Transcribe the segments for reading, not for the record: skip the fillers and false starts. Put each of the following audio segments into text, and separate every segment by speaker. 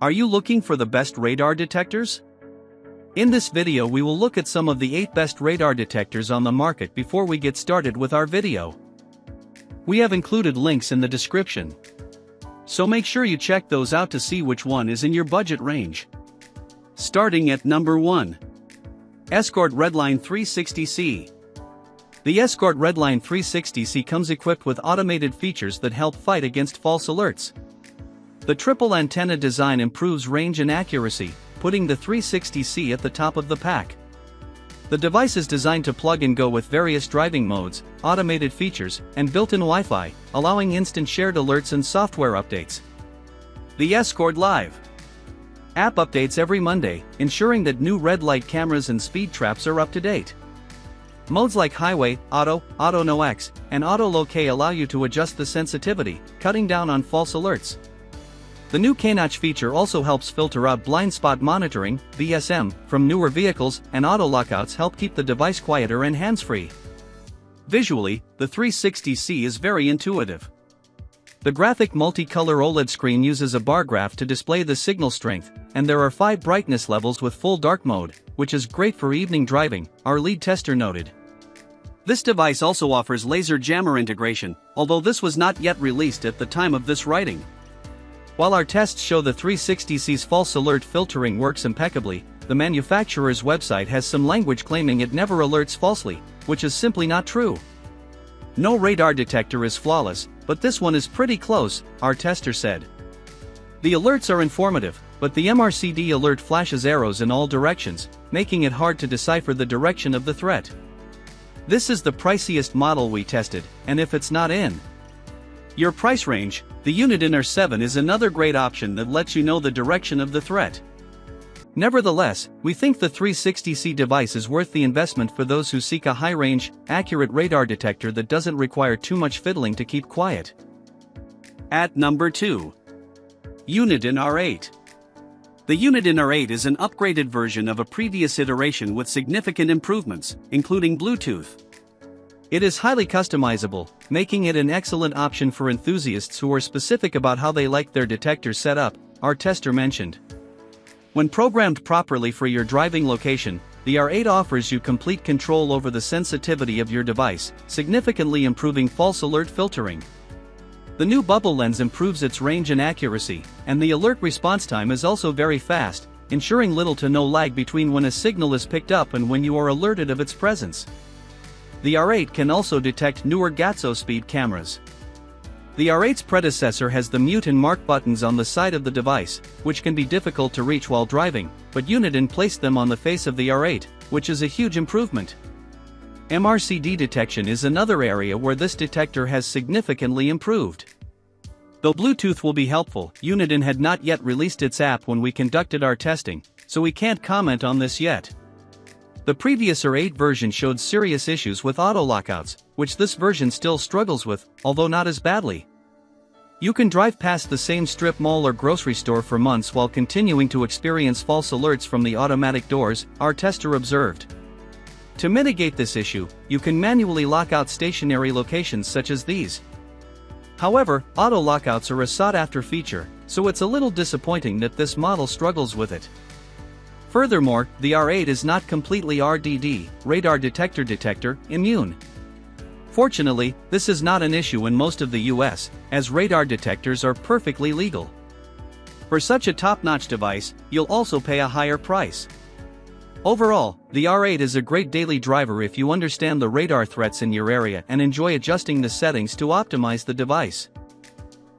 Speaker 1: Are you looking for the best radar detectors? In this video we will look at some of the 8 best radar detectors on the market before we get started with our video. We have included links in the description, so make sure you check those out to see which one is in your budget range. Starting at number 1. Escort Redline 360C. The Escort Redline 360C comes equipped with automated features that help fight against false alerts. The triple antenna design improves range and accuracy, putting the 360C at the top of the pack. The device is designed to plug and go with various driving modes, automated features, and built-in Wi-Fi, allowing instant shared alerts and software updates. The Escort Live app updates every Monday, ensuring that new red light cameras and speed traps are up to date. Modes like Highway, Auto, Auto No X, and Auto Locate allow you to adjust the sensitivity, cutting down on false alerts. The new K-Notch feature also helps filter out blind spot monitoring, BSM, from newer vehicles, and auto lockouts help keep the device quieter and hands-free. Visually, the 360C is very intuitive. The graphic multicolor OLED screen uses a bar graph to display the signal strength, and there are 5 brightness levels with full dark mode, which is great for evening driving, our lead tester noted. This device also offers laser jammer integration, although this was not yet released at the time of this writing. While our tests show the 360C's false alert filtering works impeccably, the manufacturer's website has some language claiming it never alerts falsely, which is simply not true. No radar detector is flawless, but this one is pretty close, our tester said. The alerts are informative, but the MRCD alert flashes arrows in all directions, making it hard to decipher the direction of the threat. This is the priciest model we tested, and if it's not in your price range, the Uniden R7 is another great option that lets you know the direction of the threat. Nevertheless, we think the 360C device is worth the investment for those who seek a high-range, accurate radar detector that doesn't require too much fiddling to keep quiet. At number 2. Uniden R8. The Uniden R8 is an upgraded version of a previous iteration with significant improvements, including Bluetooth. It is highly customizable, making it an excellent option for enthusiasts who are specific about how they like their detectors set up, our tester mentioned. When programmed properly for your driving location, the R8 offers you complete control over the sensitivity of your device, significantly improving false alert filtering. The new bubble lens improves its range and accuracy, and the alert response time is also very fast, ensuring little to no lag between when a signal is picked up and when you are alerted of its presence. The R8 can also detect newer GATSO speed cameras. The R8's predecessor has the mute and mark buttons on the side of the device, which can be difficult to reach while driving, but Uniden placed them on the face of the R8, which is a huge improvement. MRCD detection is another area where this detector has significantly improved. Though Bluetooth will be helpful, Uniden had not yet released its app when we conducted our testing, so we can't comment on this yet. The previous R8 version showed serious issues with auto lockouts, which this version still struggles with, although not as badly. You can drive past the same strip mall or grocery store for months while continuing to experience false alerts from the automatic doors, our tester observed. To mitigate this issue, you can manually lock out stationary locations such as these. However, auto lockouts are a sought-after feature, so it's a little disappointing that this model struggles with it. Furthermore, the R8 is not completely RDD, radar detector, immune. Fortunately, this is not an issue in most of the US, as radar detectors are perfectly legal. For such a top-notch device, you'll also pay a higher price. Overall, the R8 is a great daily driver if you understand the radar threats in your area and enjoy adjusting the settings to optimize the device.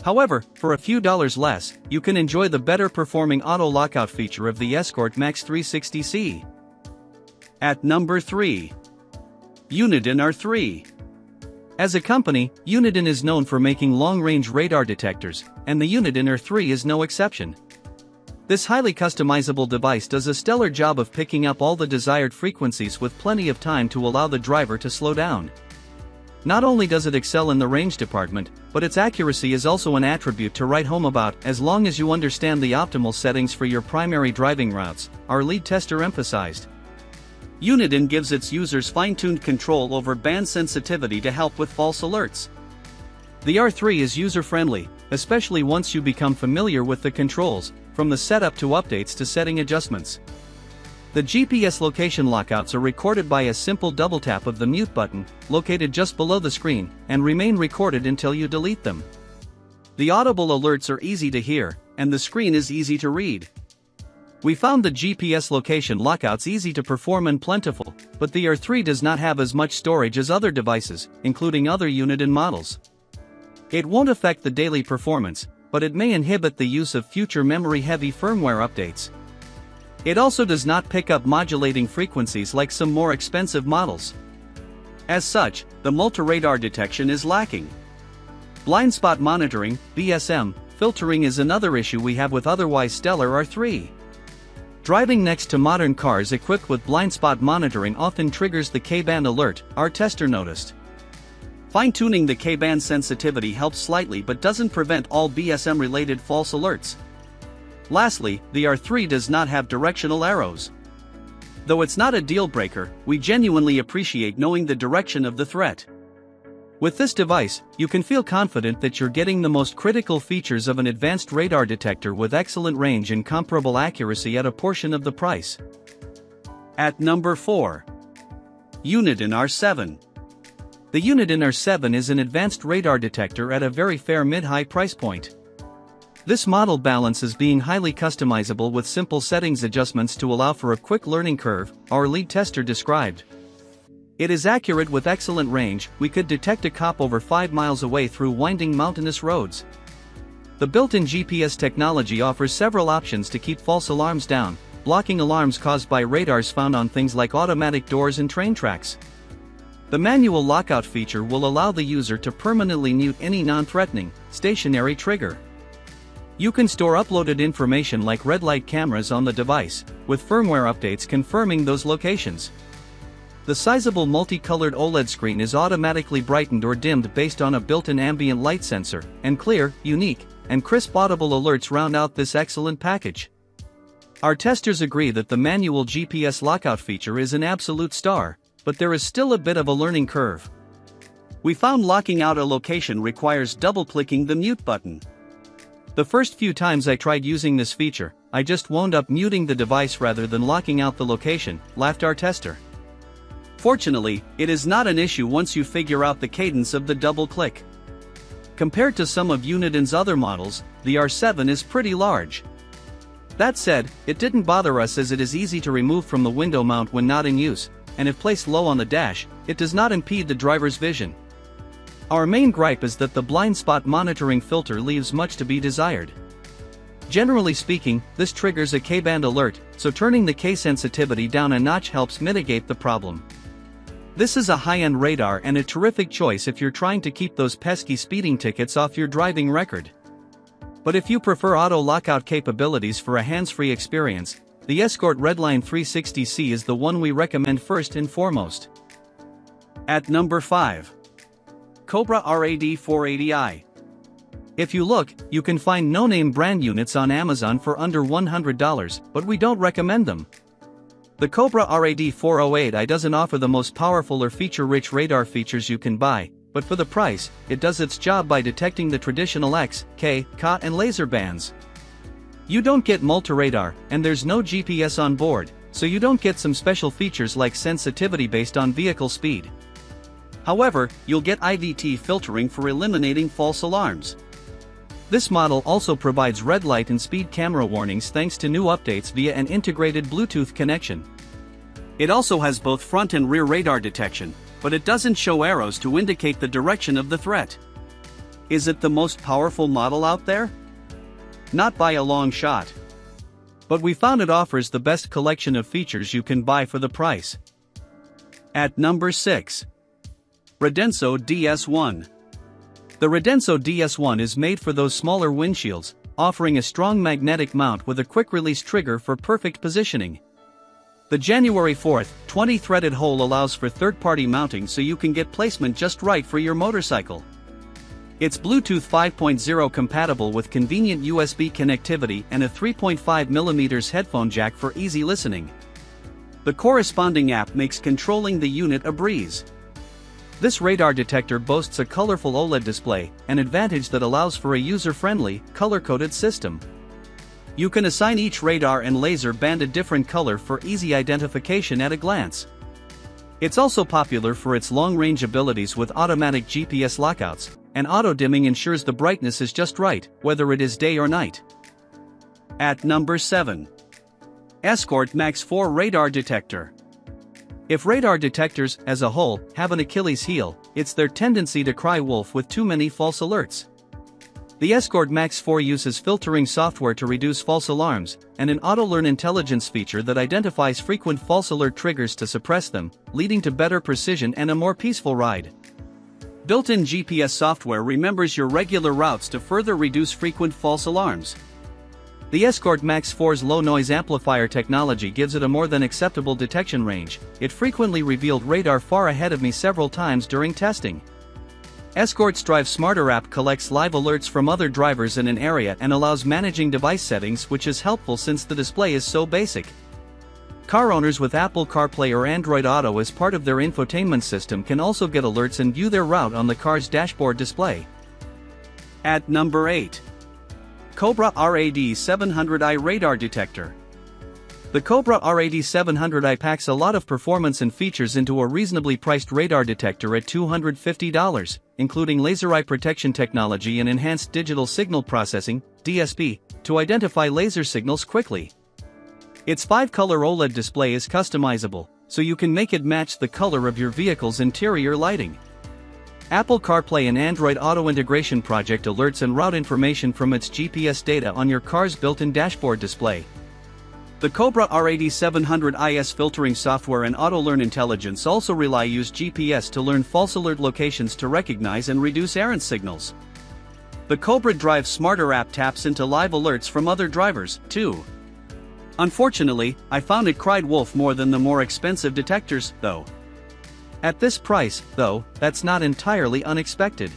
Speaker 1: However, for a few dollars less, you can enjoy the better performing auto lockout feature of the Escort Max 360C. At number 3. Uniden R3. As a company, Uniden is known for making long-range radar detectors, and the Uniden R3 is no exception. This highly customizable device does a stellar job of picking up all the desired frequencies with plenty of time to allow the driver to slow down. Not only does it excel in the range department, but its accuracy is also an attribute to write home about as long as you understand the optimal settings for your primary driving routes, our lead tester emphasized. Uniden gives its users fine-tuned control over band sensitivity to help with false alerts. The R3 is user-friendly, especially once you become familiar with the controls, from the setup to updates to setting adjustments. The GPS location lockouts are recorded by a simple double tap of the mute button, located just below the screen, and remain recorded until you delete them. The audible alerts are easy to hear, and the screen is easy to read. We found the GPS location lockouts easy to perform and plentiful, but the R3 does not have as much storage as other devices, including other Uniden models. It won't affect the daily performance, but it may inhibit the use of future memory-heavy firmware updates. It also does not pick up modulating frequencies like some more expensive models. As such, the multi-radar detection is lacking. Blind spot monitoring, BSM, filtering is another issue we have with otherwise stellar R3. Driving next to modern cars equipped with blind spot monitoring often triggers the K-band alert, our tester noticed. Fine-tuning the K-band sensitivity helps slightly but doesn't prevent all BSM-related false alerts. Lastly, the R3 does not have directional arrows. Though it's not a deal-breaker, we genuinely appreciate knowing the direction of the threat. With this device, you can feel confident that you're getting the most critical features of an advanced radar detector with excellent range and comparable accuracy at a portion of the price. At number 4. Uniden R7. The Uniden R7 is an advanced radar detector at a very fair mid-high price point. This model balances being highly customizable with simple settings adjustments to allow for a quick learning curve, our lead tester described. It is accurate with excellent range. We could detect a cop over 5 miles away through winding mountainous roads. The built-in GPS technology offers several options to keep false alarms down, blocking alarms caused by radars found on things like automatic doors and train tracks. The manual lockout feature will allow the user to permanently mute any non-threatening, stationary trigger. You can store uploaded information like red light cameras on the device, with firmware updates confirming those locations. The sizable multicolored OLED screen is automatically brightened or dimmed based on a built-in ambient light sensor, and clear, unique, and crisp audible alerts round out this excellent package. Our testers agree that the manual GPS lockout feature is an absolute star, but there is still a bit of a learning curve. We found locking out a location requires double-clicking the mute button. The first few times I tried using this feature, I just wound up muting the device rather than locking out the location, laughed our tester. Fortunately, it is not an issue once you figure out the cadence of the double click. Compared to some of Uniden's other models, the R7 is pretty large. That said, it didn't bother us as it is easy to remove from the window mount when not in use, and if placed low on the dash, it does not impede the driver's vision. Our main gripe is that the blind spot monitoring filter leaves much to be desired. Generally speaking, this triggers a K-band alert, so turning the K sensitivity down a notch helps mitigate the problem. This is a high-end radar and a terrific choice if you're trying to keep those pesky speeding tickets off your driving record. But if you prefer auto lockout capabilities for a hands-free experience, the Escort Redline 360C is the one we recommend first and foremost. At number 5. Cobra RAD 480i. If you look, you can find no-name brand units on Amazon for under $100, but we don't recommend them. The Cobra RAD 480i doesn't offer the most powerful or feature-rich radar features you can buy, but for the price, it does its job by detecting the traditional X, K, Ka and laser bands. You don't get multi-radar, and there's no GPS on board, so you don't get some special features like sensitivity based on vehicle speed. However, you'll get IVT filtering for eliminating false alarms. This model also provides red light and speed camera warnings thanks to new updates via an integrated Bluetooth connection. It also has both front and rear radar detection, but it doesn't show arrows to indicate the direction of the threat. Is it the most powerful model out there? Not by a long shot. But we found it offers the best collection of features you can buy for the price. At number 6. Radenso DS1. The Radenso DS1 is made for those smaller windshields, offering a strong magnetic mount with a quick-release trigger for perfect positioning. The January 4th, 20-threaded hole allows for third-party mounting so you can get placement just right for your motorcycle. It's Bluetooth 5.0 compatible with convenient USB connectivity and a 3.5mm headphone jack for easy listening. The corresponding app makes controlling the unit a breeze. This radar detector boasts a colorful OLED display, an advantage that allows for a user-friendly, color-coded system. You can assign each radar and laser band a different color for easy identification at a glance. It's also popular for its long-range abilities with automatic GPS lockouts, and auto-dimming ensures the brightness is just right, whether it is day or night. At number 7. Escort Max 4 Radar Detector. If radar detectors, as a whole, have an Achilles heel, it's their tendency to cry wolf with too many false alerts. The Escort Max 4 uses filtering software to reduce false alarms, and an auto-learn intelligence feature that identifies frequent false alert triggers to suppress them, leading to better precision and a more peaceful ride. Built-in GPS software remembers your regular routes to further reduce frequent false alarms. The Escort Max 4's low-noise amplifier technology gives it a more than acceptable detection range. It frequently revealed radar far ahead of me several times during testing. Escort's Drive Smarter app collects live alerts from other drivers in an area and allows managing device settings, which is helpful since the display is so basic. Car owners with Apple CarPlay or Android Auto as part of their infotainment system can also get alerts and view their route on the car's dashboard display. At number 8. Cobra RAD 700i Radar Detector. The Cobra RAD 700i packs a lot of performance and features into a reasonably priced radar detector at $250, including laser eye protection technology and enhanced digital signal processing, DSP, to identify laser signals quickly. Its 5-color OLED display is customizable, so you can make it match the color of your vehicle's interior lighting. Apple CarPlay and Android Auto integration project alerts and route information from its GPS data on your car's built-in dashboard display. The Cobra RAD 700i's filtering software and auto-learn intelligence also use GPS to learn false alert locations to recognize and reduce errant signals. The Cobra Drive Smarter app taps into live alerts from other drivers, too. Unfortunately, I found it cried wolf more than the more expensive detectors, though. At this price, though, that's not entirely unexpected.